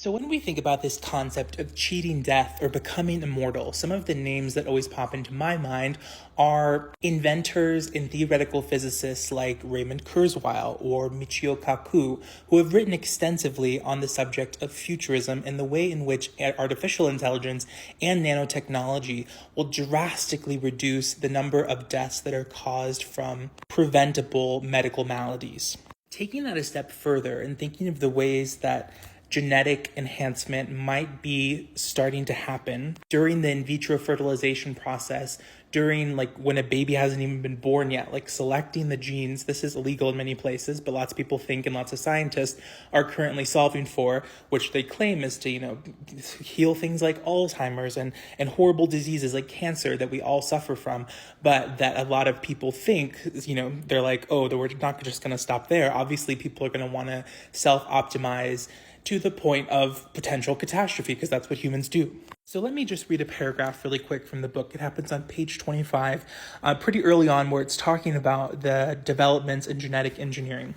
So when we think about this concept of cheating death or becoming immortal, some of the names that always pop into my mind are inventors and theoretical physicists like Raymond Kurzweil or Michio Kaku, who have written extensively on the subject of futurism and the way in which artificial intelligence and nanotechnology will drastically reduce the number of deaths that are caused from preventable medical maladies. Taking that a step further and thinking of the ways that genetic enhancement might be starting to happen during the in vitro fertilization process, during when a baby hasn't even been born yet, selecting the genes. This is illegal in many places, but lots of people think and lots of scientists are currently solving for, which they claim is to, heal things like Alzheimer's and horrible diseases like cancer that we all suffer from. But that a lot of people think, they're like, oh, we're not just going to stop there. Obviously, people are going to want to self-optimize to the point of potential catastrophe, because that's what humans do. So let me just read a paragraph really quick from the book. It happens on page 25, pretty early on, where it's talking about the developments in genetic engineering.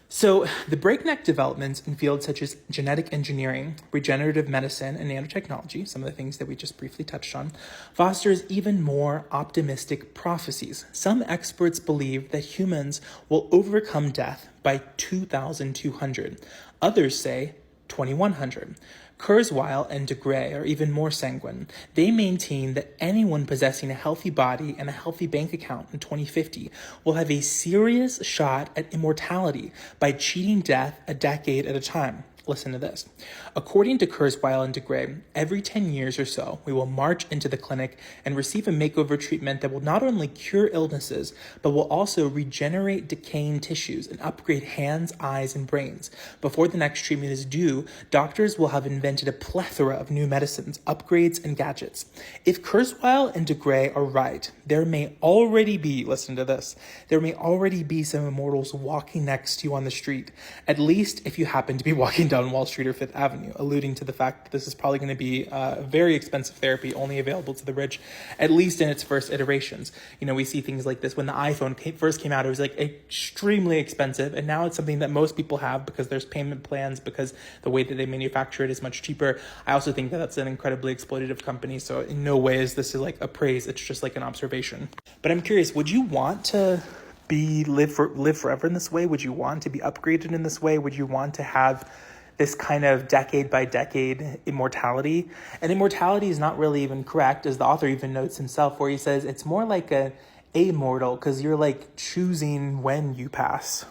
So the breakneck developments in fields such as genetic engineering, regenerative medicine, and nanotechnology, some of the things that we just briefly touched on, fosters even more optimistic prophecies. Some experts believe that humans will overcome death by 2200. Others say 2100. Kurzweil and de Grey are even more sanguine. They maintain that anyone possessing a healthy body and a healthy bank account in 2050 will have a serious shot at immortality by cheating death a decade at a time. Listen to this. According to Kurzweil and de Grey, every 10 years or so, we will march into the clinic and receive a makeover treatment that will not only cure illnesses, but will also regenerate decaying tissues and upgrade hands, eyes, and brains. Before the next treatment is due, doctors will have invented a plethora of new medicines, upgrades, and gadgets. If Kurzweil and de Grey are right, there may already be, listen to this, there may already be some immortals walking next to you on the street, at least if you happen to be walking down Wall Street or Fifth Avenue, alluding to the fact that this is probably going to be a very expensive therapy, only available to the rich, at least in its first iterations. We see things like this when the iPhone first came out. It was extremely expensive, and now it's something that most people have because there's payment plans, because the way that they manufacture it is much cheaper. I also think that that's an incredibly exploitative company, so in no way is this a praise. It's just an observation. But I'm curious, would you want to live forever in this way? Would you want to be upgraded in this way? Would you want to have this kind of decade by decade immortality? And immortality is not really even correct, as the author even notes himself, where he says it's more like a amortal, because you're choosing when you pass.